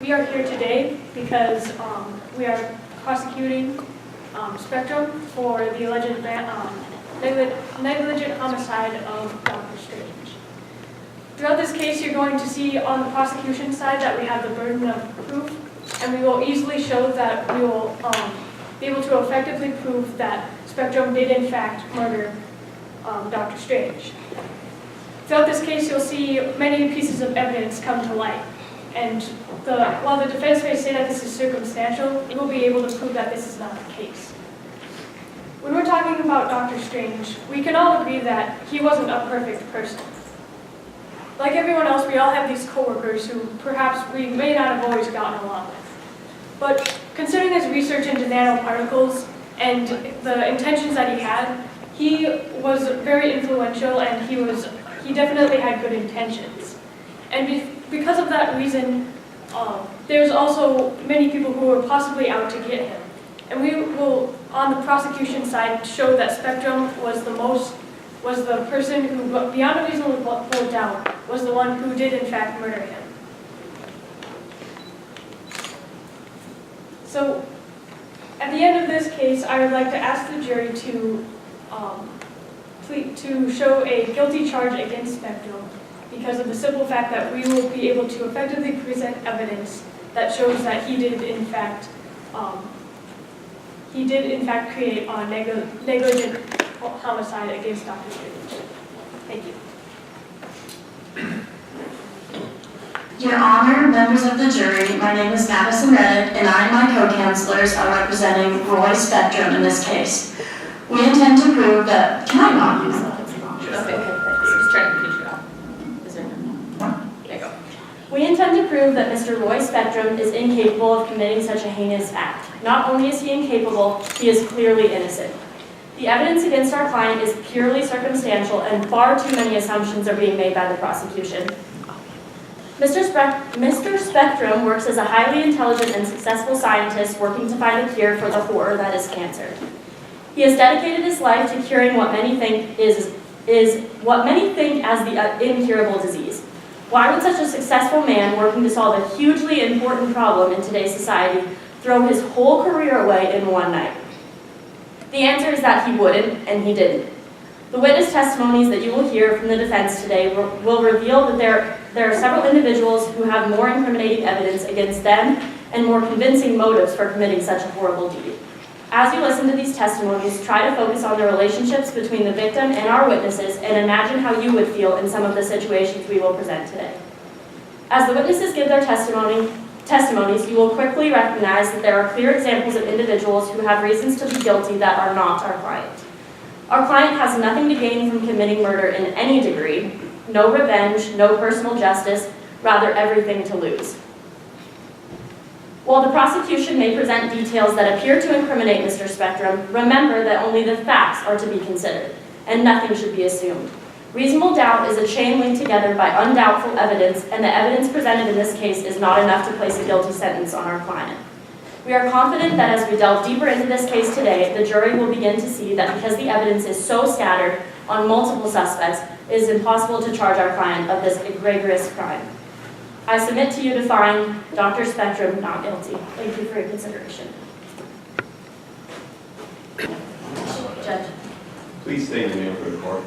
We are here today because we are prosecuting Spectrum for the alleged negligent homicide of Dr. Strange. Throughout this case, you're going to see on the prosecution side that we have the burden of proof, and we will easily show that we will be able to effectively prove that Spectrum did in fact murder Dr. Strange. Throughout this case, you'll see many pieces of evidence come to light. And while the defense may say that this is circumstantial, we will be able to prove that this is not the case. When we're talking about Dr. Strange, we can all agree that he wasn't a perfect person. Like everyone else, we all have these coworkers who perhaps we may not have always gotten along with. But considering his research into nanoparticles and the intentions that he had, he was very influential and he definitely had good intentions. And because of that reason, there's also many people who are possibly out to get him. And we will, on the prosecution side, show that Spectrum was the person who, beyond a reasonable doubt, was the one who did in fact murder him. So, at the end of this case, I would like to ask the jury to show a guilty charge against Spectrum because of the simple fact that we will be able to effectively present evidence that shows that he did in fact create a negligent homicide against Dr. Strange. Thank you. Your Honor, members of the jury, my name is Madison Reddick, and I and my co-counselors are representing Roy Spectrum in this case. We intend to prove that... Can I not use that? Okay. Just trying to teach you out. Is there no? There you go. We intend to prove that Mr. Roy Spectrum is incapable of committing such a heinous act. Not only is he incapable, he is clearly innocent. The evidence against our client is purely circumstantial, and far too many assumptions are being made by the prosecution. Mr. Spectrum works as a highly intelligent and successful scientist working to find a cure for the horror that is cancer. He has dedicated his life to curing what many think as the incurable disease. Why would such a successful man working to solve a hugely important problem in today's society throw his whole career away in one night? The answer is that he wouldn't, and he didn't. The witness testimonies that you will hear from the defense today will reveal that there are several individuals who have more incriminating evidence against them and more convincing motives for committing such a horrible deed. As you listen to these testimonies, try to focus on the relationships between the victim and our witnesses and imagine how you would feel in some of the situations we will present today. As the witnesses give their testimonies, you will quickly recognize that there are clear examples of individuals who have reasons to be guilty that are not our client. Our client has nothing to gain from committing murder in any degree, no revenge, no personal justice, rather everything to lose. While the prosecution may present details that appear to incriminate Mr. Spectrum, remember that only the facts are to be considered, and nothing should be assumed. Reasonable doubt is a chain linked together by undoubtful evidence, and the evidence presented in this case is not enough to place a guilty sentence on our client. We are confident that as we delve deeper into this case today, the jury will begin to see that because the evidence is so scattered on multiple suspects, it is impossible to charge our client of this egregious crime. I submit to you to find Dr. Spectrum not guilty. Thank you for your consideration. Judge. Please state your name for the court.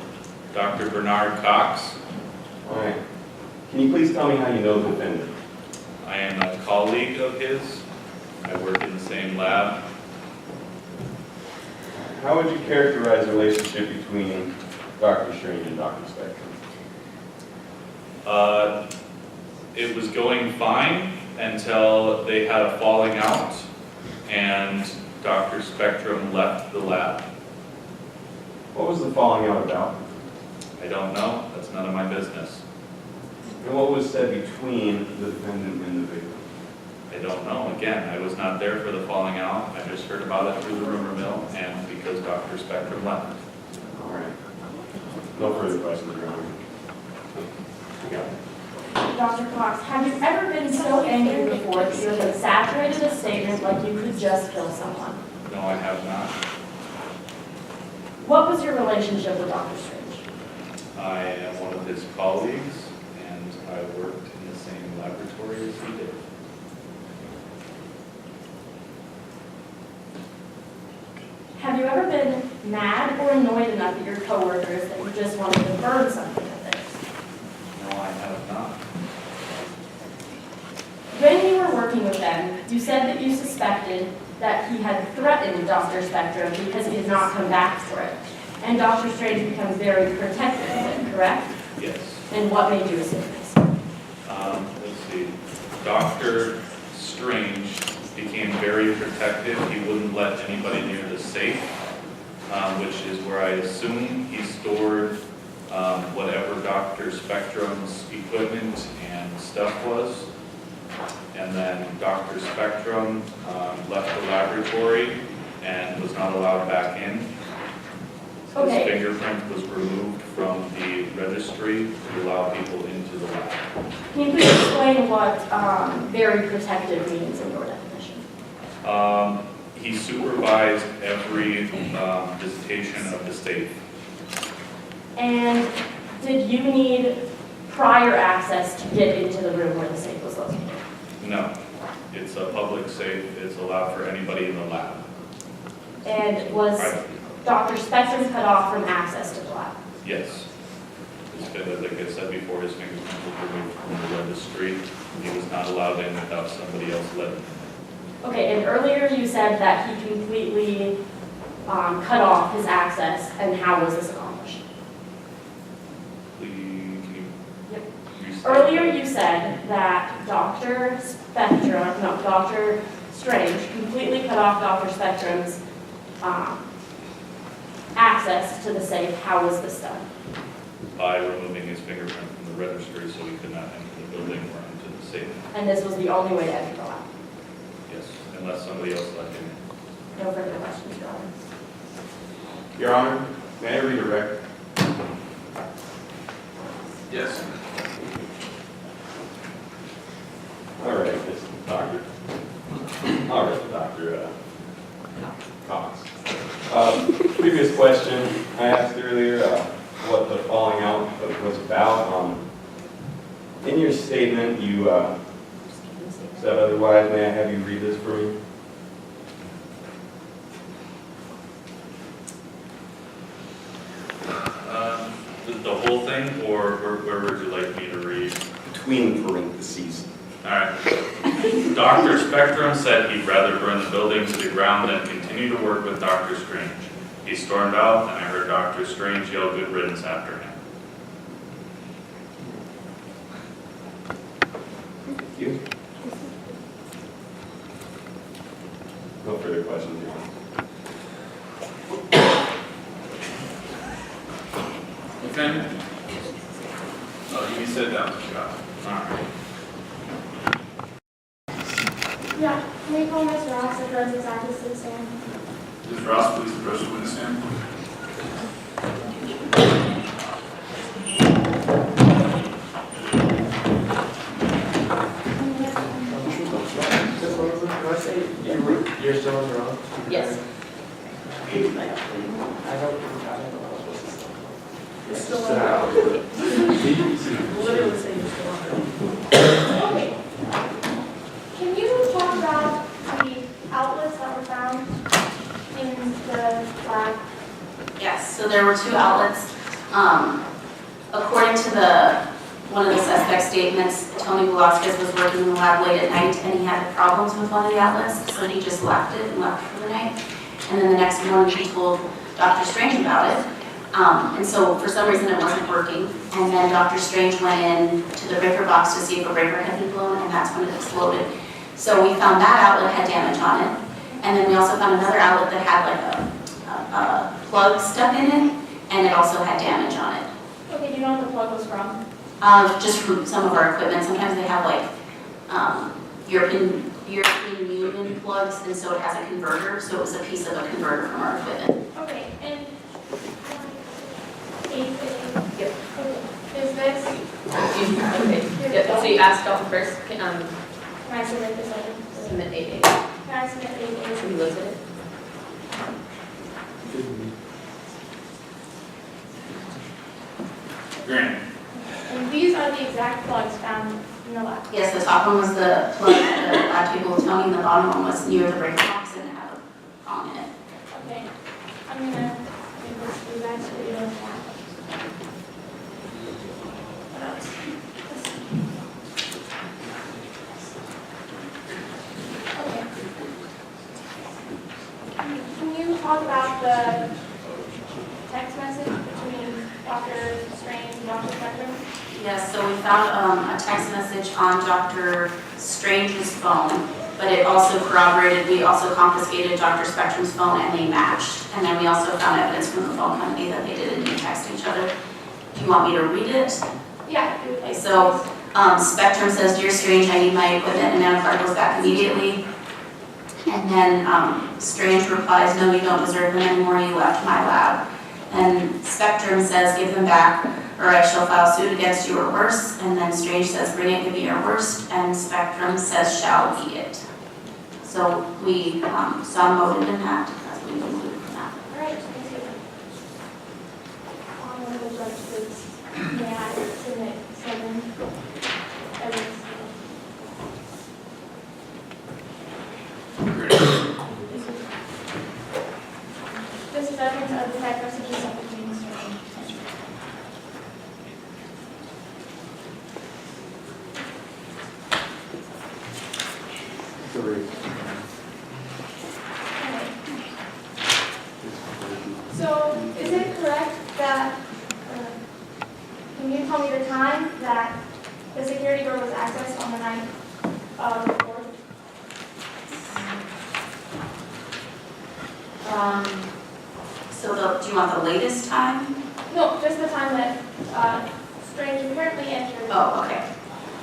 Dr. Bernard Cox. All right. Can you please tell me how you know the defendant? I am a colleague of his. I work in the same lab. How would you characterize the relationship between Dr. Strange and Dr. Spectrum? It was going fine until they had a falling out and Dr. Spectrum left the lab. What was the falling out about? I don't know. That's none of my business. And what was said between the defendant and the victim? I don't know. Again, I was not there for the falling out. I just heard about it through the rumor mill and because Dr. Spectrum left. All right. No further questions, Your Honor. You got it. Dr. Cox, have you ever been so angry before that you have exaggerated a statement like you could just kill someone? No, I have not. What was your relationship with Dr. Strange? I am one of his colleagues and I worked in the same laboratory as he did. Have you ever been mad or annoyed enough at your coworkers that you just wanted to burn something with it? No, I have not. When you were working with them, you said that you suspected that he had threatened Dr. Spectrum because he did not come back for it. And Dr. Strange becomes very protective of him, correct? Yes. And what made you assume this? Let's see. Dr. Strange became very protective. He wouldn't let anybody near the safe, which is where I assume he stored whatever Dr. Spectrum's equipment and stuff was. And then Dr. Spectrum left the laboratory and was not allowed back in. His Okay. fingerprint was removed from the registry to allow people into the lab. Can you please explain what very protective means in your definition? He supervised every visitation of the safe. And did you need prior access to get into the room where the safe was located? No, it's a public safe. It's allowed for anybody in the lab. And was Dr. Spectrum cut off from access to the lab? Yes. Like I said before, his fingerprint was removed from the registry. He was not allowed in without somebody else letting him. Okay, and earlier you said that he completely cut off his access, and how was this accomplished? Please, can you Yep. restate Earlier that? you said that Dr. Strange completely cut off Dr. Spectrum's access to the safe. How was this done? By removing his fingerprint from the registry so he could not enter the building or into the safe. And this was the only way to enter the lab? Yes, unless somebody else let him in. No further questions, Your Honor. Your Honor, may I read a record? Yes. All right, this is Dr. All right, Dr. Cox. Previous question I asked earlier, what the falling out was about. In your statement, you said otherwise. May I have you read this for me? The whole thing, or where would you like me to read? Between parentheses. All right. Dr. Spectrum said he'd rather burn the building to the ground than continue to work with Dr. Strange. He stormed out, and I heard Dr. Strange yell good riddance after him. Thank you. No further questions, Your Honor. Okay. Oh, you sit down, Scott. All right. Yeah, can we call Ms. Ross and forensic scientist to the stand? Ms. Ross, please approach the witness stand. You're still on your own? Yes. It's still on. Literally saying it's Okay. Can you talk about the outlets that were found in the lab? Yes, so there were 2 outlets. According to one of the suspect statements, Tony Velasquez was working in the lab late at night and he had problems with one of the outlets, so he just left it and left for the night. And then the next morning he told Dr. Strange about it. And so for some reason it wasn't working. And then Dr. Strange went in to the breaker box to see if a breaker had been blown, and that's when it exploded. So we found that outlet had damage on it. And then we also found another outlet that had like a plug stuck in it, and it also had damage on it. Okay, do you know what the plug was from? Just from some of our equipment. Sometimes they have like European Union plugs, and so it has a converter. So it was a piece of a converter from our equipment. Okay, and Yep. is this, Okay. Yep. So you asked Dalton first. Can can I submit this item? submit 8A. Can I submit these? So he looks at it. Grant. And these are the exact plugs found in the lab. Yes, the top one was the plug that the lab table was Tony, and the bottom one was near the breaker box and it had a prong in it. Okay. I'm gonna give this to you guys so you don't have. What else? Okay. Can you talk about the text message between Dr. Strange and Dr. Spectrum? Yes, so we found a text message on Dr. Strange's phone, but it also corroborated, we also confiscated Dr. Spectrum's phone and they matched. And then we also found evidence from the phone company that they did indeed text each other. Do you want me to read it? Yeah. Okay, so Spectrum says, "Dear Strange, I need my equipment," and Nanocar goes back immediately. And then Strange replies, "No, you don't deserve them anymore, you left my lab." And Spectrum says, "Give them back, or I shall file suit against you or worse." And then Strange says, "Bring it, give me your worst." And Spectrum says, "Shall be it." So we saw motive in that, that's what we concluded from that. All right, thank you. Honorable Judge Boots, may I submit 7 evidence? This is evidence of the text messages sent between Mr. and So, is it correct that, can you tell me the time that the security door was accessed on the night of the 4th? Do you want the latest time? No, just the time that Strange apparently entered. Oh, okay.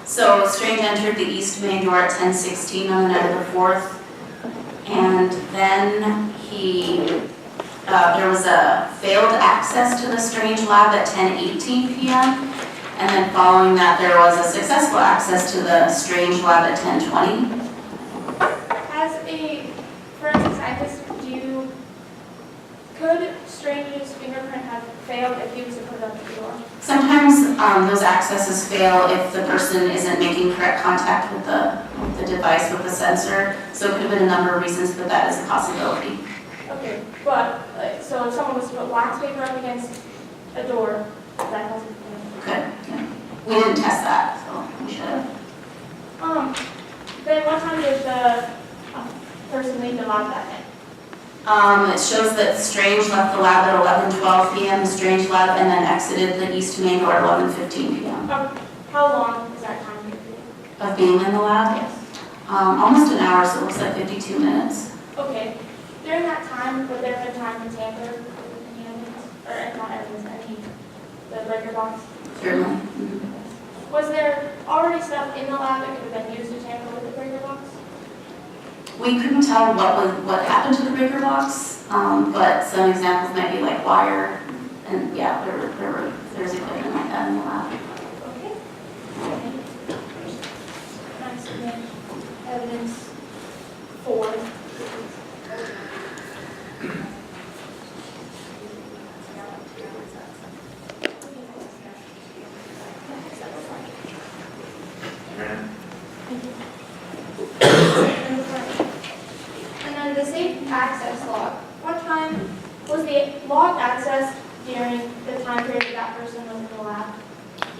So Strange entered the east main door at 10:16 on the night of the 4th. And then there was a failed access to the Strange lab at 10:18 p.m. And then following that, there was a successful access to the Strange lab at 10:20. As a forensic scientist, could Strange's fingerprint have failed if he was to put it up the door? Sometimes those accesses fail if the person isn't making correct contact with the device, with the sensor. So it could have been a number of reasons, but that is a possibility. Okay, but, so if someone was to put wax paper up against a door, that doesn't fail. Good. Yeah. We didn't test that, so we should have. Then what time did the person leave the lab that day? It shows that Strange left the lab at 11:12 p.m., the Strange lab, and then exited the east main door at 11:15 p.m. How long is that time period? Of being in the lab? Yes. Almost an hour, so it looks like 52 minutes. Okay. During that time, would there have been time to tamper with any evidence, or not evidence, the breaker box? Certainly. Mm-hmm. Was there already stuff in the lab that could have been used to tamper with the breaker box? We couldn't tell what happened to the breaker box, but some examples might be like wire, and yeah, there's equipment like that in the lab. Okay. Can I submit evidence 4? And then the safe access log. What time was the log accessed during the time period that person was in the lab?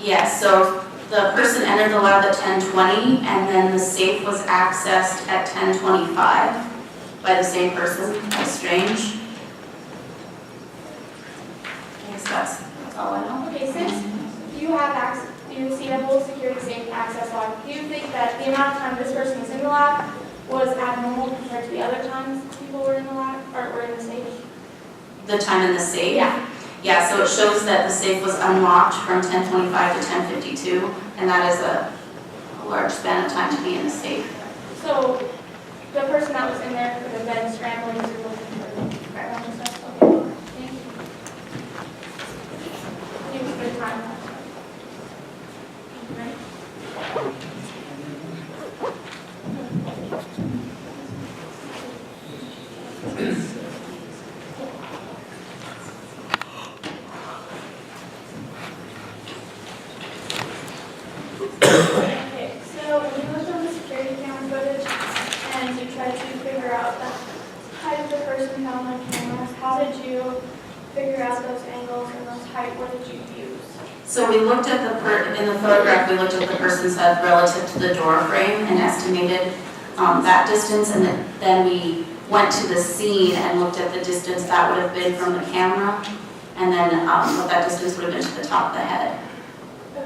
Yes, so the person entered the lab at 10:20, and then the safe was accessed at 10:25 by the same person, by Strange. I guess that's all I know. Okay, since you see the whole security safe access log, do you think that the amount of time this person was in the lab was abnormal compared to the other times people were in the lab, or were in the safe? The time in the safe? Yeah. Yeah, so it shows that the safe was unlocked from 10:25 to 10:52, and that is a large span of time to be in the safe. So the person that was in there could have been scrambling through looking for background and stuff? Okay, thank you. Thank you for the time. Right. Okay, so when you looked on the security camera footage and you tried to figure out the height of the person found on camera, how did you height, what did you use? So we looked at in the photograph, we looked at the person's head relative to the door frame and estimated that distance, and then we went to the scene and looked at the distance that would have been from the camera, and then what that distance would have been to the top of the head.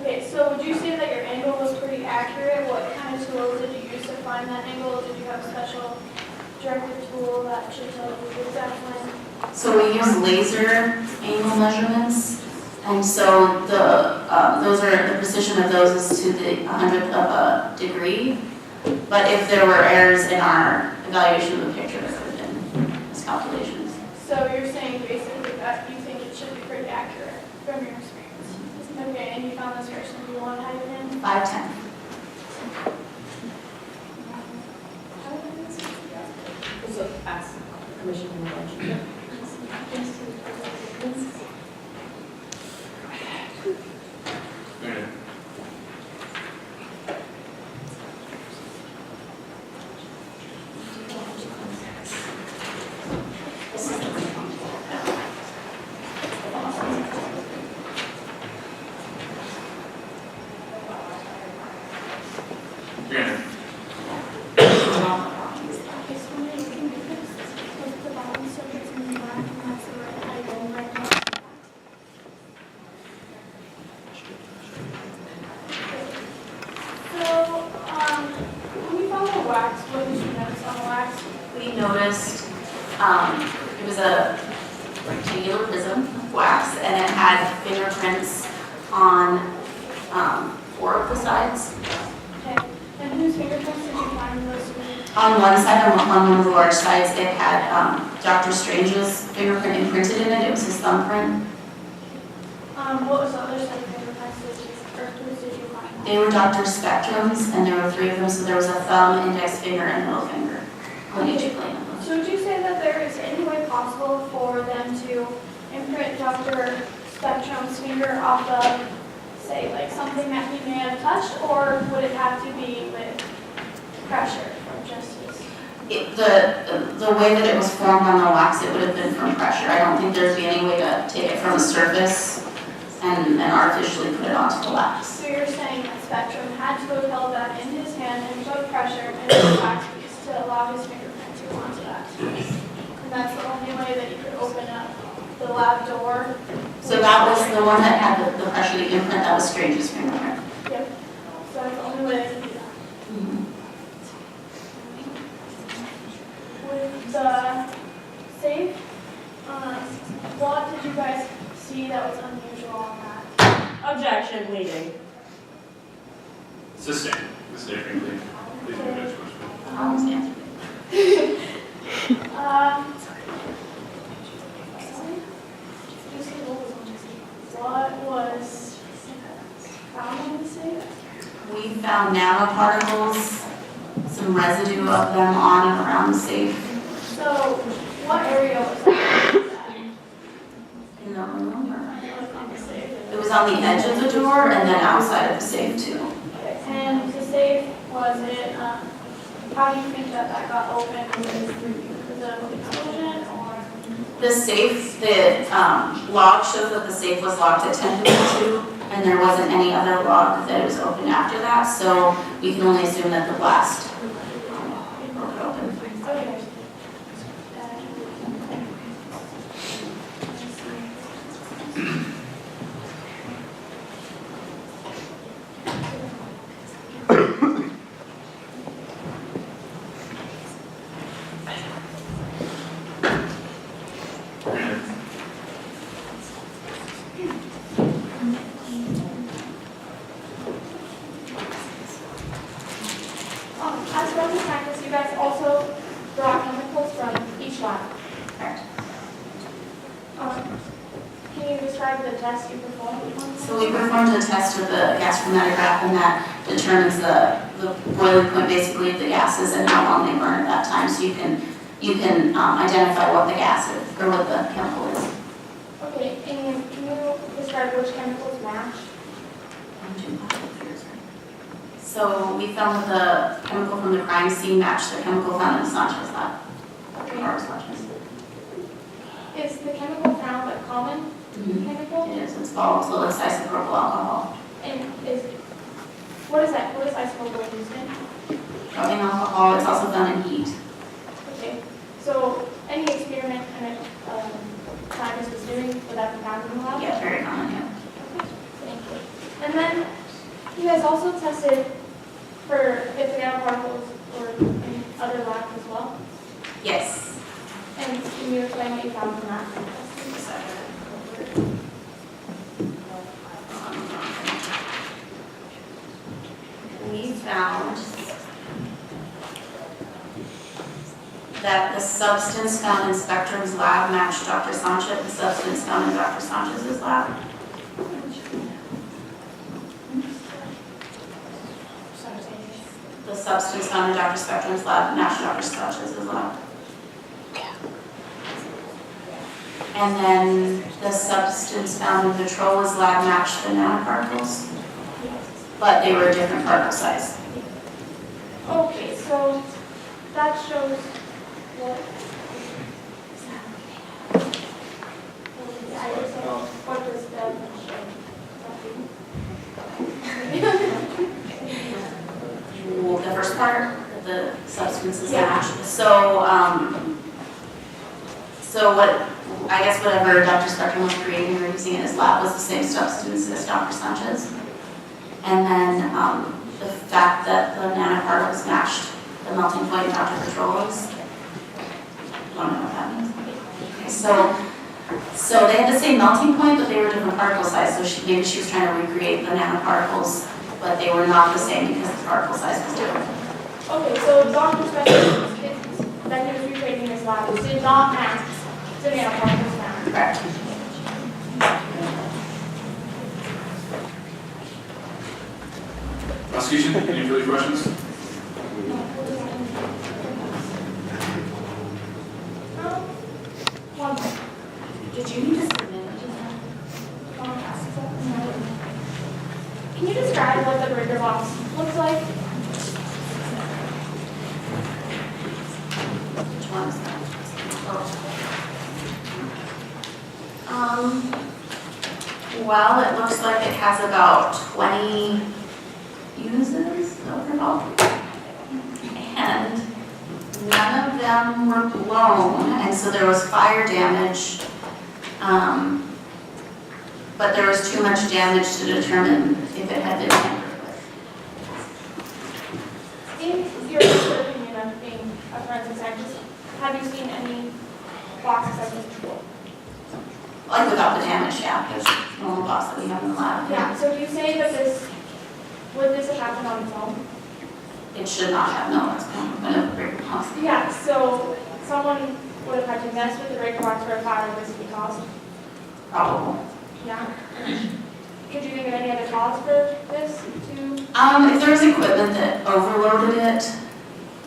Okay, so would you say that your angle was pretty accurate? What kind of tools did you use to find that angle? Did you have a special director tool that should tell you the exact line? So we use laser angle measurements, and so the precision of those is to the 100th of a degree. But if there were errors in our evaluation of the picture, there would have been miscalculations. So you're saying basically that you think it should be pretty accurate from your experience? Okay, and you found this person, do you want to hide it in? 5'10". So ask permission from the bench. Meredith. Meredith. Okay, so when you can do this, with the bottom surface and the back, and that's the right height and right now. So, when you found the wax, what did you notice on the wax? We noticed it was a rectangular prism of wax, and it had fingerprints on 4 of the sides. Okay, and whose fingerprints did you find those with? On one side, on one of the large sides, it had Dr. Strange's fingerprint imprinted in it. It was his thumbprint. What was the other set of fingerprints did you find? They were Dr. Spectrum's, and there were 3 of them, so there was a thumb, index finger, and middle finger on each plane of them. So would you say that there is any way possible for them to imprint Dr. Spectrum's finger off of, say, like something that he may have touched, or would it have to be with pressure from just his? The way that it was formed on the wax, it would have been from pressure. I don't think there'd be any way to take it from the surface and artificially put it onto the wax. So you're saying that Spectrum had to have held that in his hand and put pressure into the wax piece to allow his fingerprint to go onto that piece. And that's the only way that you could open up the lab door. So that was the one that had the pressure, the imprint, that was Strange's fingerprint. Yep. So that's the only way they could do that. With the safe, what did you guys see that was unusual on that? Objection, leading. Sustained. Sustained, please. Please move it to us. I almost answered it. What was found on the safe? We found nanoparticles, some residue of them on and around the safe. So, what area was that? In the room, or- On the safe. It was on the edge of the door and then outside of the safe too. And the safe, was it, how do you think that got open? Was it the explosion or? The safe, the log shows that the safe was locked at 10:52, and there wasn't any other log that it was opened after that, so we can only assume that the blast broke it open. Okay. As runs practice, you guys also brought chemicals from each lab. Correct. Can you describe the test you performed? So we performed a test with the gas chromatograph, and that determines the boiling point basically of the gases and how long they burn at that time, so you can identify what the gas is, or what the chemical is. Okay, and can you describe which chemicals match? So we found that the chemical from the crime scene matched the chemical found in Sanchez lab. Okay. Or Sanchez. Is the chemical found like common? chemical? It is, it's volatile, it's isopropyl alcohol. And what is isopropyl used in? Rubbing alcohol, it's also found in heat. Okay, so any experiment scientist was doing, would that be found in the lab? Yeah, very common, yeah. Okay, thank you. And then you guys also tested for if the nanoparticles were in other labs as well? Yes. And can you explain what you found from that testing? We found that the substance found in Spectrum's lab matched Dr. Sanchez, the substance found in Dr. Sanchez's lab. The substance found in Dr. Spectrum's lab matched Dr. Sanchez's lab. And then the substance found in Petrola's lab matched the nanoparticles, but they were a different particle size. Okay, so that shows what. I just don't know what does that show. Well, the first part, the substances matched. So what, I guess whatever Dr. Spectrum was creating or using in his lab was the same substance as Dr. Sanchez. And then the fact that the nanoparticles matched the melting point in Dr. Petrola's. I don't know what that means. Okay, so they had the same melting point, but they were different particle size. So maybe she was trying to recreate the nanoparticles, but they were not the same because the particle size was different. Okay, so Dr. Spencer's kids that he was recreating in his lab did not match the nanoparticles found. Correct. Prosecution, any further questions? One more. Did you need to submit? Can you describe what the breaker box looks like? Which one is that? Well, it looks like it has about 20 uses overall. And none of them were blown, and so there was fire damage. But there was too much damage to determine if it had been tampered with. In your opinion of being a forensic scientist, have you seen any boxes that was controlled? Like without the damage, yeah, there's the normal box that we have in the lab. Yeah, so do you say that would this have happened on its own? It should not have, no, it's kind of a breaker box. Yeah, so someone would have had to mess with the breaker box for a fire this would be caused? Probable. Yeah. Could you think of any other cause for this to? If there was equipment that overloaded it,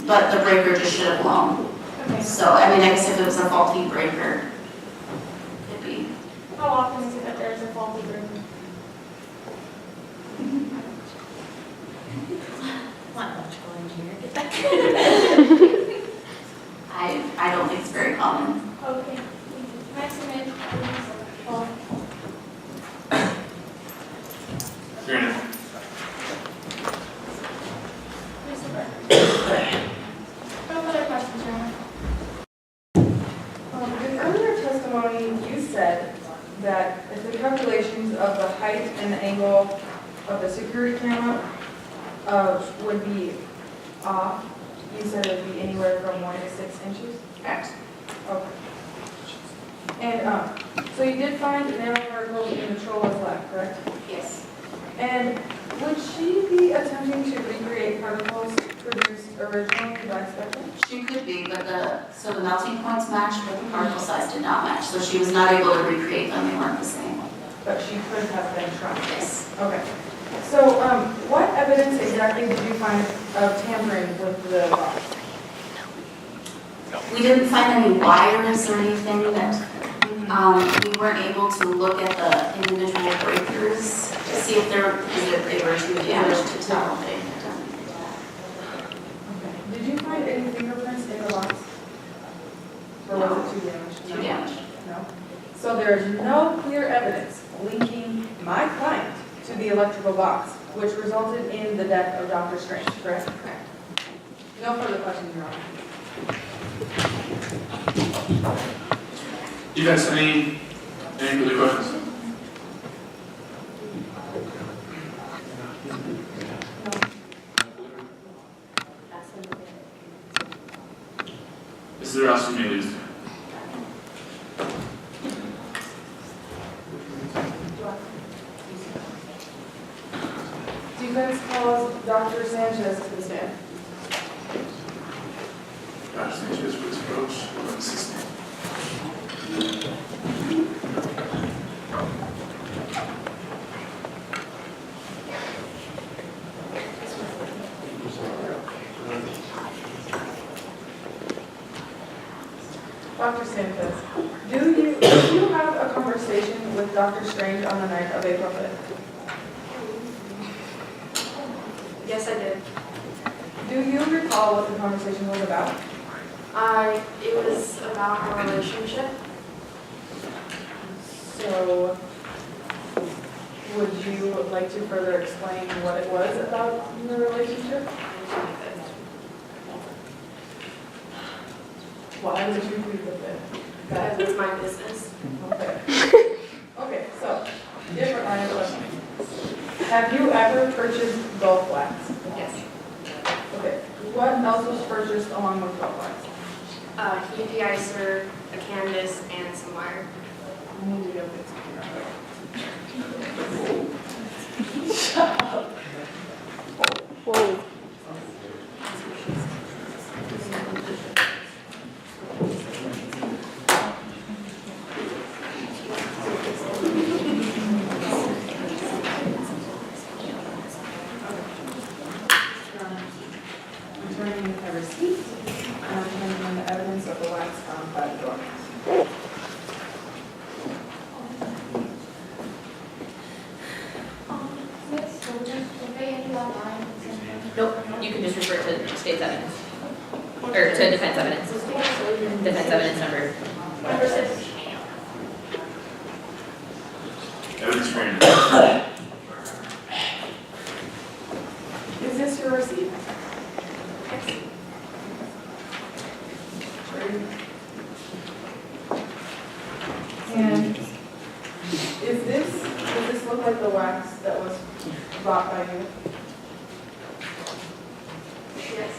but the breaker just should have blown. Okay. So, I mean, I guess if it was a faulty breaker, it'd be, How often is it that there's a faulty breaker? Not electrical engineer, get that. I don't think it's very common. Okay. Can I submit? Oh. Granted. No further questions, Your Honor. In earlier testimony, you said that if the calculations of the height and the angle of the security camera would be off, you said it would be anywhere from 1 to 6 inches? Correct. Okay. And so you did find nanoparticles in the Trollo's lab, correct? Yes. And would she be attempting to recreate particles produced originally by Spectrum? She could be, but the melting points matched, but the particle size did not match. So she was not able to recreate them, they weren't the same. But she could have been trying. Yes. Okay. So what evidence exactly did you find of tampering with the box? We didn't find any wires or anything that, we weren't able to look at the individual breakers to see if they were too damaged to tell if they had done that. Okay. Did you find any fingerprints in the box? Or was it too damaged? Too damaged. No. So there is no clear evidence linking my client to the electrical box, which resulted in the death of Dr. Strange, correct? Correct. No further questions, Your Honor. Defense, any further questions? Mr. Rouse, you may leave. Defense calls Dr. Sanchez to the stand. Dr. Sanchez, please approach. Assistant. Dr. Sanchez, did you have a conversation with Dr. Strange on the night of April 5th? Yes, I did. Do you recall what the conversation was about? It was about our relationship. So, would you like to further explain what it was about the relationship? Why would you plead the fifth? Because it's my business. Okay. Okay, so, different line of questioning. Have you ever purchased golf wax? Yes. Okay, what else was purchased along with golf wax? Heat de-icer, a canvas, and some wire. I need to go get some. I'm turning in a receipt, and I'm turning in the evidence of the wax found by the door. Miss, so we're paying you online. Nope, you can just refer to state's evidence. Or to defense evidence. Defense evidence number. Number 6. Evidence granted. Is this your receipt? And does this look like the wax that was bought by you? Yes.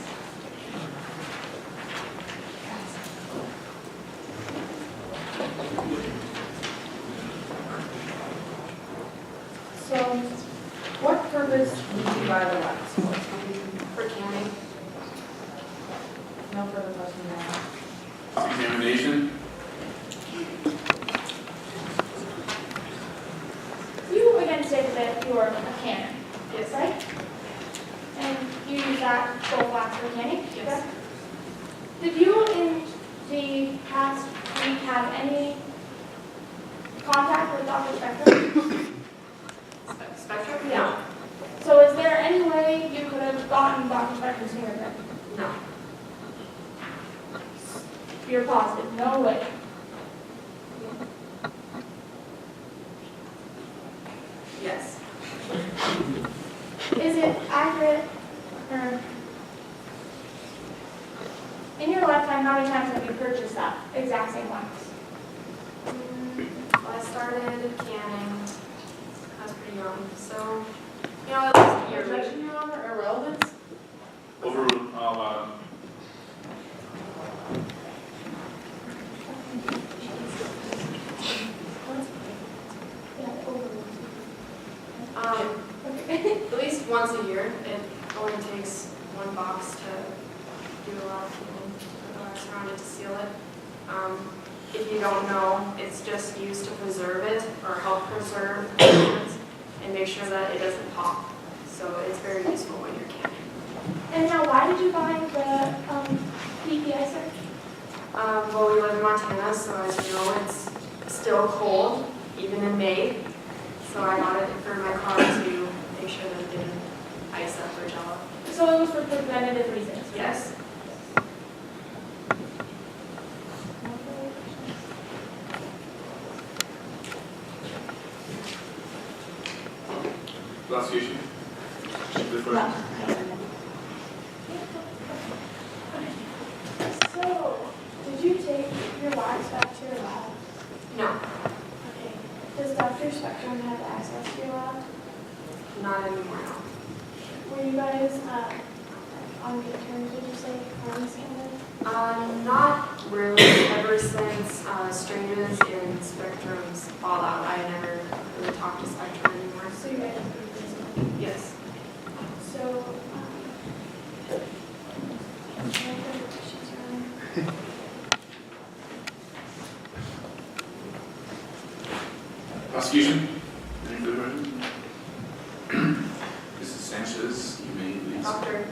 So, what purpose did you buy the wax for? For canning. No further questions now. Examination. You again stated that you are a canner. Yes. Right? And you use that golf wax for canning? Yes. correct? Did you in the past week have any contact with Dr. Spectrum? Spectrum? Yeah. So is there any way you could have gotten Dr. Spectrum's fingerprint? No. You're positive? No way. Yes. Is it accurate, or in your lifetime, how many times have you purchased that exact same wax? Well, I started canning, I was pretty young, so, at least a year. Objection, Your Honor, irrelevance? Overruled. At least once a year, it only takes one box to do a lot of cleaning, put the wax around it to seal it. If you don't know, it's just used to preserve it or help preserve the cans and make sure that it doesn't pop. So it's very useful when you're canning. And now, why did you buy the heat de-icer? Well, we live in Montana, so as you know, it's still cold, even in May. So I got it for my car to make sure that it didn't ice up or gel up. So it was for preventative reasons? Yes. Good question. So, did you take your wax back to your lab? No, Okay. Does Dr. Spectrum have access to your lab? not anymore, no. Were you guys on good terms, would you say, friends kind of? Not really. Ever since Strange's and Spectrum's fallout, I never really talked to Spectrum anymore. So you guys are pretty busy. Yes. So, any further questions around? Prosecution? Any further questions? Mrs. Sanchez, you may leave. Doctor,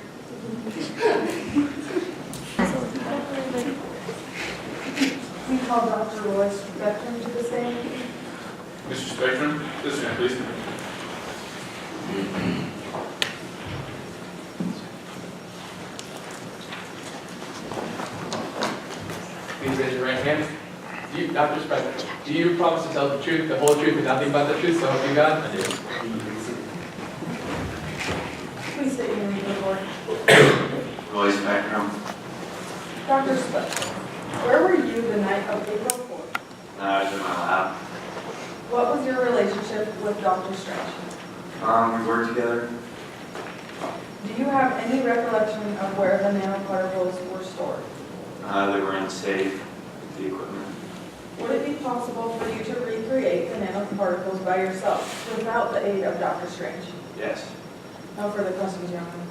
We call Dr. Roy Spectrum to the stand. Mr. Spectrum, this man, please. Please raise your right hand. Do you, Dr. Spectrum, do you promise to tell the truth, the whole truth, and nothing but the truth, so help you God? I do. Please state your name for the board. Roy Spectrum. Dr. Spectrum, where were you the night of April 4th? I was in my lab. What was your relationship with Dr. Strange? We worked together. Do you have any recollection of where the nanoparticles were stored? They were in safe, the equipment. Would it be possible for you to recreate the nanoparticles by yourself without the aid of Dr. Strange? Yes. No further questions, Your Honor.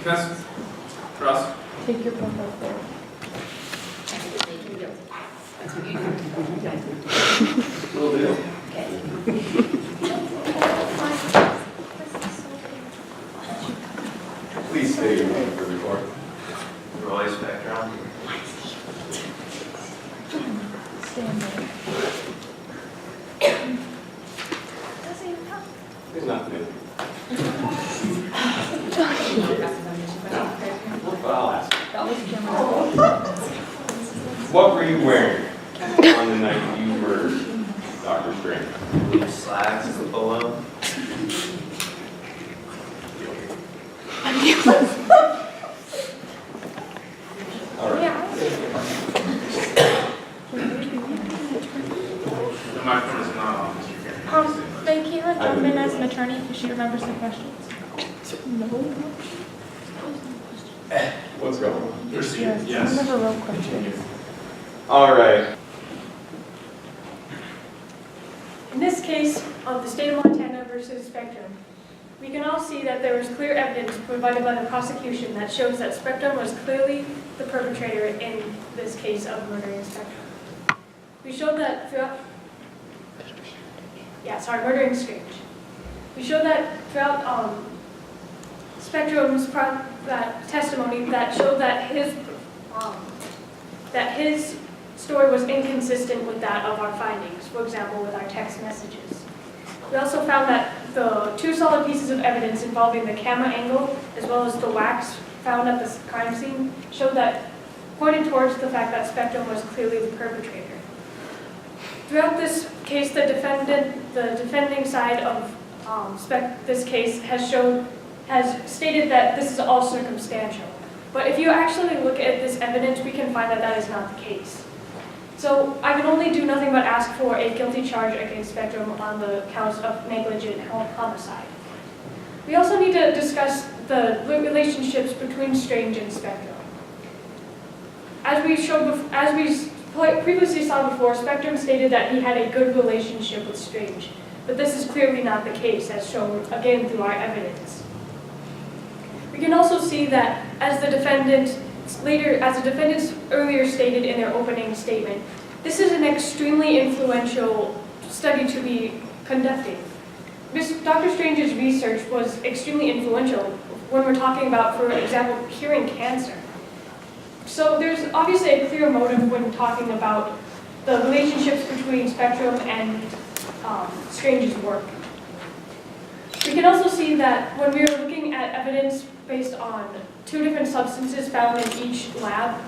Defense? Cross? Take your profile forward. Little deal. Please state your name for the record. Roy Spectrum. There's nothing. But I'll ask. What were you wearing on the night you murdered Dr. Strange? Blue slacks, a polo. All right. The microphone is not on, Mr. Karen. May Caitlin jump in as an attorney if she remembers the questions? What's going on? Proceed. I Yes. remember real questions. All right. In this case of the state of Montana versus Spectrum, we can all see that there was clear evidence provided by the prosecution that shows that Spectrum was clearly the perpetrator in this case of murdering Spectrum. We showed that throughout, murdering Strange. We showed that throughout Spectrum's testimony that showed that his story was inconsistent with that of our findings, for example, with our text messages. We also found that the two solid pieces of evidence involving the camera angle as well as the wax found at the crime scene pointed towards the fact that Spectrum was clearly the perpetrator. Throughout this case, the defending side of this case has stated that this is all circumstantial. But if you actually look at this evidence, we can find that that is not the case. So I can only do nothing but ask for a guilty charge against Spectrum on the counts of negligent homicide. We also need to discuss the relationships between Strange and Spectrum. As we previously saw before, Spectrum stated that he had a good relationship with Strange, but this is clearly not the case, as shown again through our evidence. We can also see that as the defendants earlier stated in their opening statement, this is an extremely influential study to be conducting. Dr. Strange's research was extremely influential when we're talking about, for example, curing cancer. So there's obviously a clear motive when talking about the relationships between Spectrum and Strange's work. We can also see that when we were looking at evidence based on two different substances found in each lab,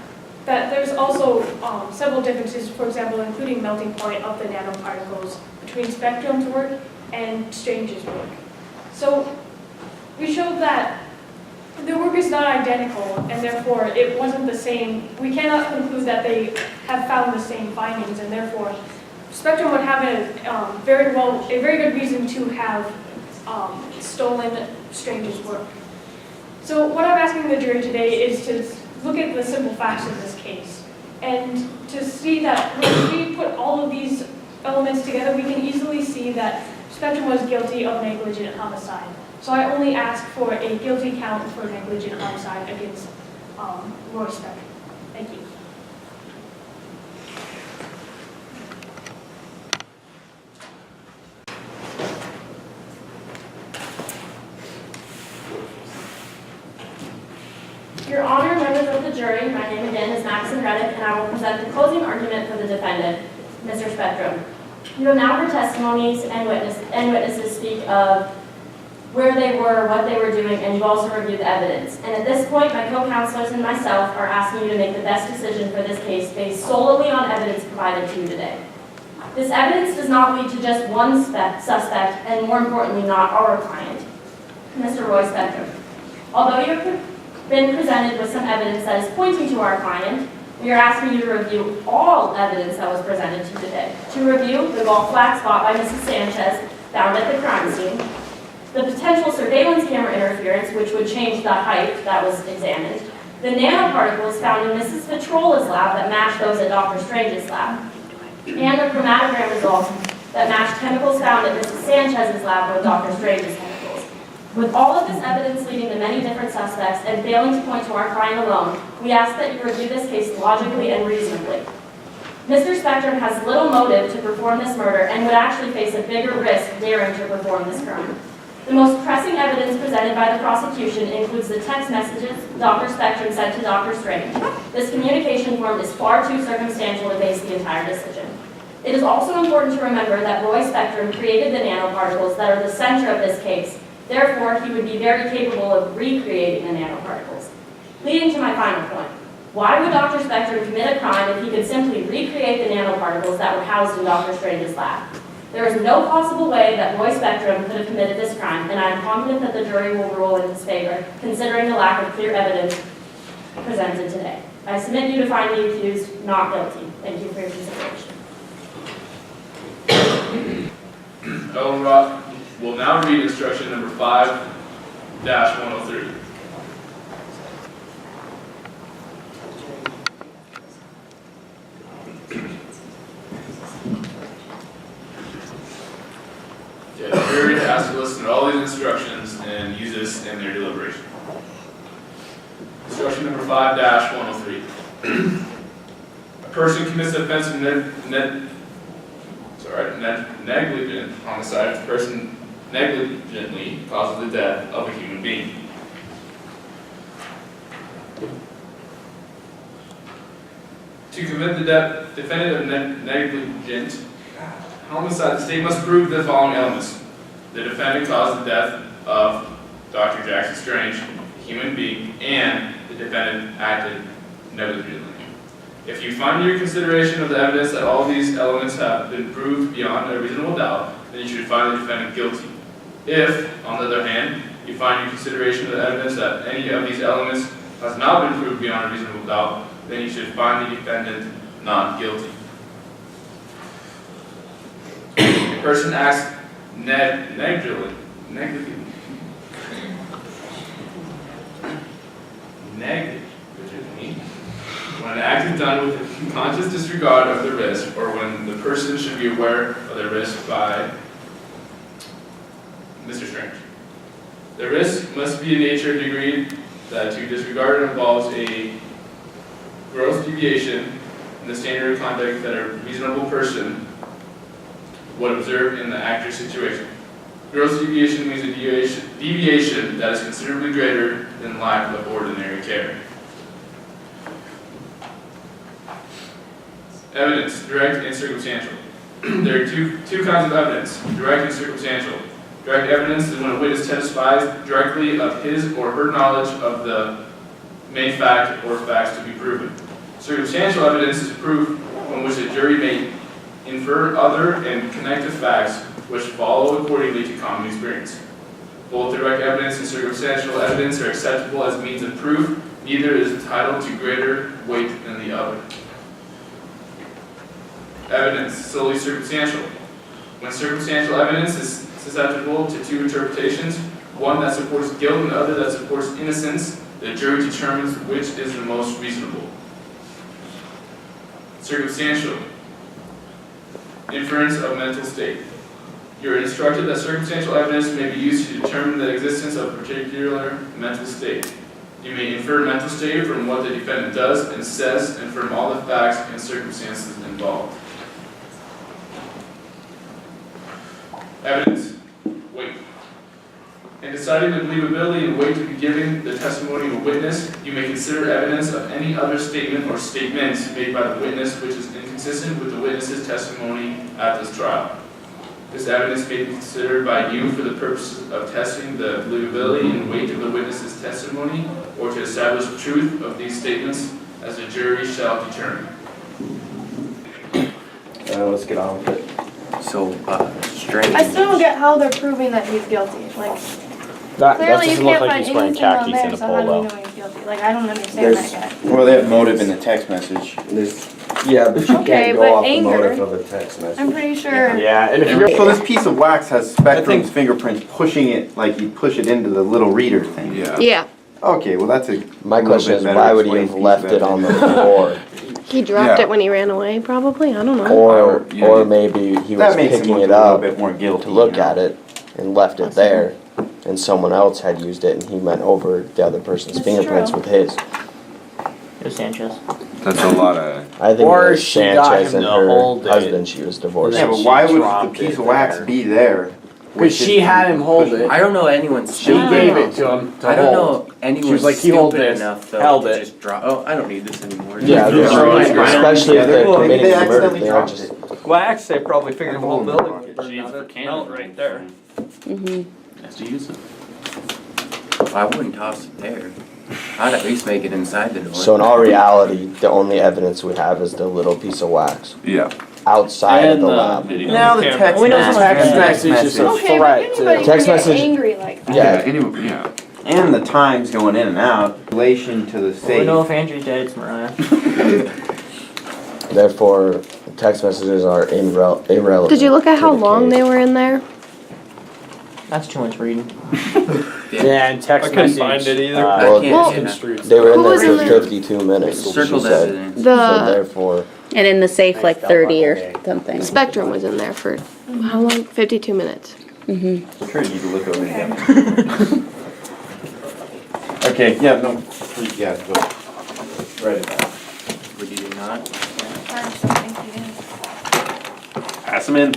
that there's also several differences, for example, including melting point of the nanoparticles between Spectrum's work and Strange's work. So we showed that their work is not identical, and therefore it wasn't the same. We cannot conclude that they have found the same findings, and therefore Spectrum would have a very good reason to have stolen Strange's work. So what I'm asking the jury today is to look at the simple facts of this case, and to see that when we put all of these elements together, we can easily see that Spectrum was guilty of negligent homicide. So I only ask for a guilty count for negligent homicide against Roy Spectrum. Thank you. Your Honor, members of the jury, my name again is Maxon Reddick, and I will present the closing argument for the defendant, Mr. Spectrum. You have now heard testimonies and witnesses speak of where they were, what they were doing, and you've also reviewed the evidence. And at this point, my co-counselors and myself are asking you to make the best decision for this case based solely on evidence provided to you today. This evidence does not lead to just one suspect, and more importantly, not our client, Mr. Roy Spectrum. Although you have been presented with some evidence that is pointing to our client, we are asking you to review all evidence that was presented to you today. To review the golf flag spot by Mrs. Sanchez found at the crime scene, the potential surveillance camera interference, which would change the height that was examined, the nanoparticles found in Mrs. Petrola's lab that matched those at Dr. Strange's lab, and the chromatogram results that matched chemicals found at Mrs. Sanchez's lab with Dr. Strange's chemicals. With all of this evidence leading to many different suspects and failing to point to our client alone, we ask that you review this case logically and reasonably. Mr. Spectrum has little motive to perform this murder and would actually face a bigger risk daring to perform this crime. The most pressing evidence presented by the prosecution includes the text messages Dr. Spectrum sent to Dr. Strange. This communication form is far too circumstantial to base the entire decision. It is also important to remember that Roy Spectrum created the nanoparticles that are the center of this case. Therefore, he would be very capable of recreating the nanoparticles. Leading to my final point. Why would Dr. Spectrum commit a crime if he could simply recreate the nanoparticles that were housed in Dr. Strange's lab? There is no possible way that Roy Spectrum could have committed this crime, and I am confident that the jury will rule in his favor, considering the lack of clear evidence presented today. I submit you to find the accused not guilty. Thank you for your consideration. Ellen Roth will now read instruction number 5-103. The jury has to listen to all these instructions and use this in their deliberation. Instruction number 5-103. A person commits an offense of negligent homicide if the person negligently causes the death of a human being. To commit the defendant of negligent homicide, the state must prove the following elements. The defendant caused the death of Dr. Jackson Strange, a human being, and the defendant acted negligently. If you find your consideration of the evidence that all these elements have been proved beyond a reasonable doubt, then you should find the defendant guilty. If, on the other hand, you find your consideration of the evidence that any of these elements has not been proved beyond a reasonable doubt, then you should find the defendant not guilty. A person acts negligently when an act is done with a conscious disregard of the risk, or when the person should be aware of the risk by Mr. Strange. The risk must be in nature and degree that to disregard it involves a gross deviation in the standard of conduct that a reasonable person would observe in the actor's situation. Gross deviation means a deviation that is considerably greater than lack of ordinary care. Evidence, direct and circumstantial. There are two kinds of evidence, direct and circumstantial. Direct evidence is when a witness testifies directly of his or her knowledge of the main fact or facts to be proven. Circumstantial evidence is proof from which a jury may infer other and connected facts which follow accordingly to common experience. Both direct evidence and circumstantial evidence are acceptable as means of proof. Neither is entitled to greater weight than the other. Evidence solely circumstantial. When circumstantial evidence is susceptible to two interpretations, one that supports guilt and the other that supports innocence, the jury determines which is the most reasonable. Circumstantial. Inference of mental state. You are instructed that circumstantial evidence may be used to determine the existence of a particular mental state. You may infer mental state from what the defendant does and says and from all the facts and circumstances involved. Evidence. Weight. In deciding the believability and weight to be given the testimony of a witness, you may consider evidence of any other statement or statements made by the witness which is inconsistent with the witness's testimony at this trial. This evidence may be considered by you for the purposes of testing the believability and weight of the witness's testimony or to establish the truth of these statements as the jury shall determine. Let's get on with it. So, strange. I still don't get how they're proving that he's guilty. Like, That clearly you doesn't look can't like find he's wearing anything on khakis there, and a so how do we polo. know he's guilty? Like, I don't understand that guy. Well, they have motive in the text message. Yeah, but you Okay, can't but go off the anger. motive of a text message. I'm pretty sure. Yeah, and if you're So this piece of wax has Spectrum's fingerprints pushing it, like you push it into the little reader thing. Yeah. Okay, well that's a My little question bit is, better why would he have explained left piece it of on the evidence. floor? He dropped Yeah. it when he ran away, probably. I don't know. Or maybe he was That makes him picking look it a little up bit more guilty. to look you know? at it and left it there, and someone else had used it and he went over the other person's That's fingerprints true. with his. It was Sanchez. That's a lot of. I think Or it was she got Sanchez him and to her hold it. husband she was divorced. Yeah, then but she why would the dropped piece it of wax there. be there? Because she had him hold it. I don't know anyone's. She gave it to him to I don't hold. know anyone She was like, "You hold stupid this," enough though held to it. just drop. Oh, I don't need this anymore. Yeah, Yeah, especially if they're Well, maybe committing they murder, accidentally they dropped just. Wax, they probably figured the whole building would burn She's down. for Canada right there. Has to use it. I wouldn't toss it there. I'd at least make it inside the door. So in all reality, the only evidence we have is the little piece of wax Yeah. outside of the lab. Now the text We know message. text message is a Okay, but threat anybody to. Text can get message- angry like that. Yeah. Anyway, yeah. And the times going in and out, relation to the We safe. know if Andrew's dead, it's Mariah. Therefore, text messages are irrelevant. Did you look at to how the long case. they were in there? That's too much reading. Yeah, and text I couldn't message. find it either. Well, can't see that. They were in Who there was in for there? 52 minutes, she Circled said. evidence. So The therefore, And in the safe, like 30 or something. Spectrum was in there for how long? 52 minutes. Mm-hmm. I'm sure you need to look over it again. Okay, yeah, no, please, yeah, go. Write it down. Would you not? Pass them in.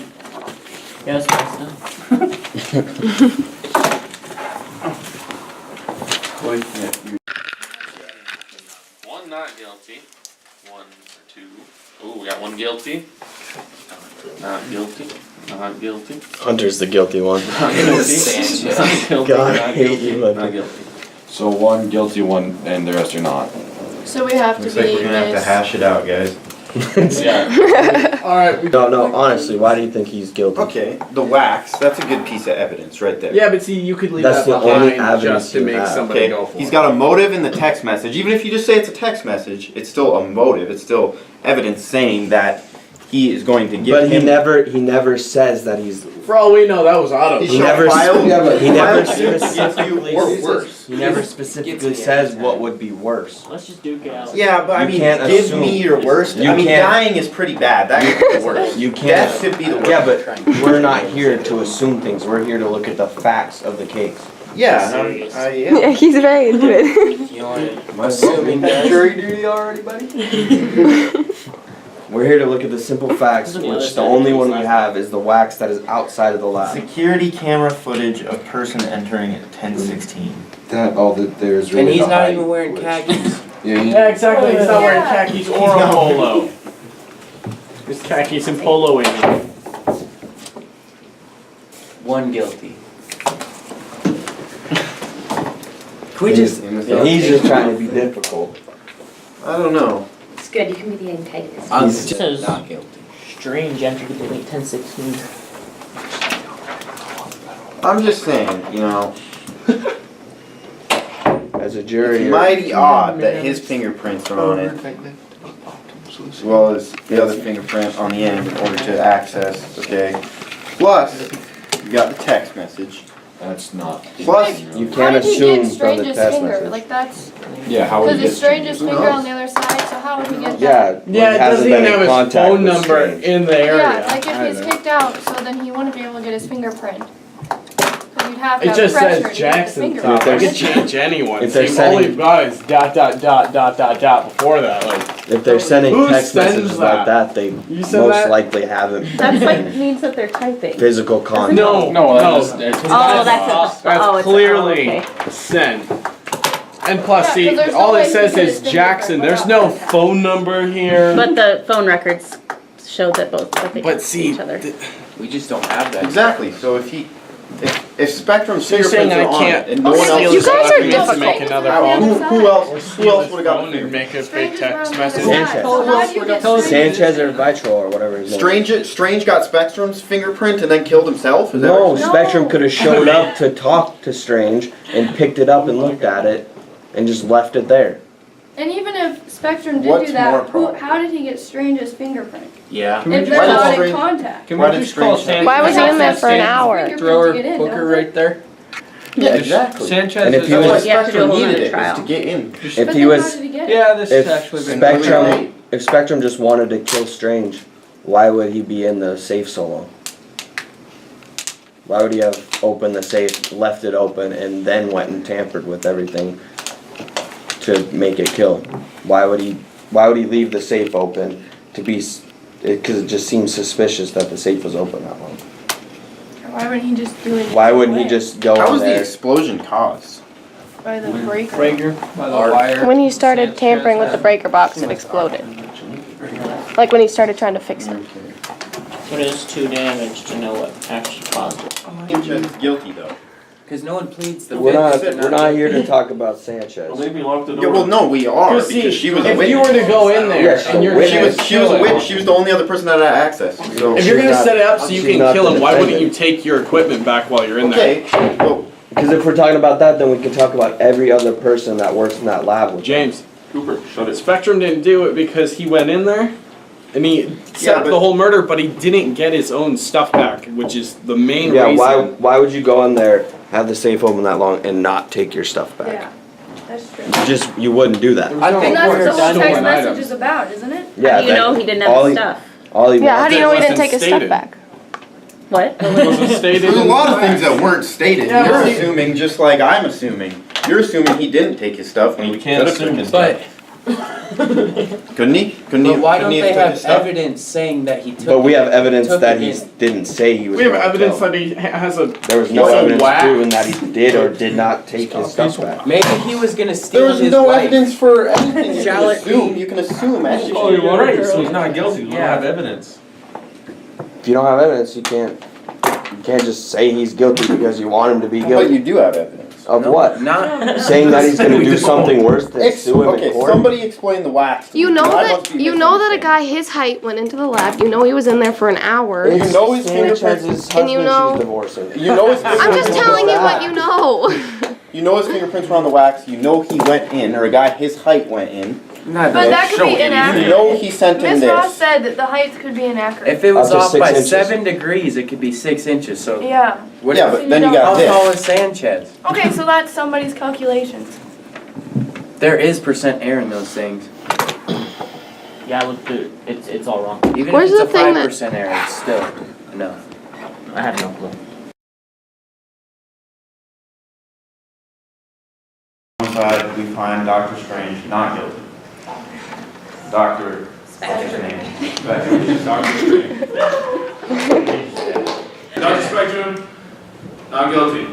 Yes, Preston. Boy, yeah, you- One not guilty, one or two. Ooh, we got one guilty. Not guilty, not guilty. Hunter's the guilty one. Not guilty. Not guilty, God, I not hate guilty, you, not guilty. So one guilty, one, and the rest are not. So we have to Looks like be we're gonna have to nice. hash it out, guys. Yeah. Alright, we. No, honestly, why do you think he's guilty? Okay, the wax, that's a good piece of evidence right there. Yeah, but see, you could leave That's that the only behind just to evidence you make have. somebody Okay, go for he's it. got a motive in the text message. Even if you just say it's a text message, it's still a motive. It's still evidence saying that he is going to give But he him. never says that he's. For all we know, that was auto. He He shall never, file- he never file specifically. or worse. He never specifically says what would be worse. Let's just duke it out. Yeah, but I You mean, can't give assume. me your worst. You I mean, can't- dying is pretty bad. That is the worst. You can't. Death should be the worst. Yeah, but we're not here to assume things. We're here to look at the facts of the case. Yeah, and I am. Yeah, he's very into it. You know what? I'm assuming that. Jury duty already, buddy? We're here to look at the simple facts, which the only one we have is the wax that is outside of the lab. Security camera footage of person entering at 10:16. That, all that there's And he's not even wearing khakis. Yeah, exactly. He's not wearing khakis or a No. polo. His khakis and polo in. One guilty. Can we just? He's just trying to be difficult. I don't know. It's good, you can be the antagonist. I'm Says not guilty. Oh, Strange entered the building at 10:16. I'm just saying, you know, As a jury, it's mighty odd that his fingerprints are on it, as well as the other fingerprint on the end in order to access, okay? Plus, you got the text message. That's not. Plus, you can't assume from the text message. Like that's, Yeah, how would because you it's Strange's finger on the other side, so how would he get that? Yeah, Yeah, it doesn't even have his phone number in the area. Yeah, like if he's either. kicked out, so then he wouldn't be able to get his fingerprint. Because you'd have to It have just pressure to says get the Jackson fingerprint. top. I could change anyone. If they're See, all sending- we've got is ... before that. Like, if they're sending Who text sends messages that? like that, they You send most that? likely haven't That's like, means that they're typing. physical contact. no, that's Oh, that's That's it's clearly okay. send. And plus, Yeah, see, 'cause there's no all way it he says can get is his Jackson. fingerprint There's no without phone number here. But the phone records show that that they But talk to see, each other. We just don't have that. exactly, so if Spectrum's So you're saying fingerprints are I on can't it and no one Okay, else you is guys are fingerprints difficult. to make another Who, phone. who else would have got the and fingerprint? make a fake Strange is text around the message? other side, Sanchez. so how do you get Strange? Sanchez or Vitro or whatever his name is. Strange got Spectrum's fingerprint and then killed himself? Is that No, what you're Spectrum could have showed up to talk to Strange and picked it up and looked at it and just left it there. And even if Spectrum did What's do more that, probable? how did he get Strange's fingerprint? Yeah. Can we If just they're call not in Strange- contact. Can Why we did just call Strange- Sanchez? Why was he in there for an hour? Fingerprint Throw to her get in, booker don't they? right there. Yeah, exactly. Sanchez And if is. he That's why was- You have to do a Spectrum whole needed nother it, was trial. to get in. If But he then was, how did he get it? Yeah, this has if actually been. Spectrum just wanted to kill Strange, why would he be in the safe so long? Why would he have opened the safe, left it open, and then went and tampered with everything to make it kill? Why would he leave the safe open to be? Because it just seems suspicious that the safe was open that long. Why wouldn't he just do it? Why wouldn't he just go How in was the there? explosion caused? By the breaker? Breaker by the wire. When he started tampering with the breaker box, it exploded. Like when he started trying to fix it. But it is too damaged to know what actually caused it. Sanchez is guilty though. Because no one pleads the We're fifth. not. We're not here to talk about Sanchez. Maybe lock the Yeah, well, no, we are, Because because see, she was a if witness. you were to go in there Yes, and you're a She was a witness, she was the only other person that had access, so. if you're gonna She's not- set it up so you she's can not kill the him, why wouldn't you defendant. take your equipment back while you're in there? Okay, well, Because if we're talking about that, then we can talk about every other person that works in that lab with James, Cooper, shut it. Spectrum didn't do it because he went in there and he set up but- the whole murder, but he didn't get his own stuff back, which is the main Yeah, reason. why would you go in there, have the safe open that long, and not take your stuff Yeah, back? that's true. You wouldn't do that. I think And that's we're what the whole text stolen message items. is about, isn't it? Yeah, How do you that- know he didn't all have the he- stuff? All he Yeah, how do you know he It didn't wasn't take his stated. stuff back? What? It wasn't stated. there's a in lot of the things facts. that weren't stated. Yeah, You're but- assuming, just like I'm assuming. You're assuming he didn't take his stuff when he We can't could have assume, took his But, stuff. Couldn't he? Couldn't he? but why couldn't don't he they have took have his stuff? evidence saying that he took But we it? have evidence Took that it he in. didn't say he was. We have gonna evidence kill. that he has a. There was no he's a evidence whack. proving that he did or did not take his stuff back. Maybe he was gonna steal There was his no wife. evidence for anything. You can Shall it assume. be? You can assume. anything. Oh, you're right, so he's not guilty, we don't Yeah. have evidence. If you don't have evidence, you can't just say he's guilty because you want him to be But guilty. you do have evidence. Of No, what? Not. Saying that he's gonna do something worse than sue him in Okay, court? somebody explain the wax. to You me, know 'cause I that must be a guy his height went into the lab. You know he was in there for an hour. You know his fingerprints. Sanchez's And you husband know- she's divorcing. You know his I'm fingerprints. just telling you what you know. You know his fingerprints were on the wax. You know he went in, or a guy his height went in. Not But that could be You inaccurate. know he sent in Ms. Ross this. said that the height could be inaccurate. If it was Up to off 6 by inches. 7 degrees, it could be 6 inches. So Yeah. what Yeah, if, but then you how got tall this. is Sanchez? Okay, so that's somebody's calculations. There is percent air in those things. Yeah, look, dude, it's all wrong. Even Where's if it's the a thing that- 5% air, it's still enough. I have no clue. On one side, we find Dr. Strange not guilty. Dr. What's his name? Dr. Strange. Dr. Spectrum, not guilty.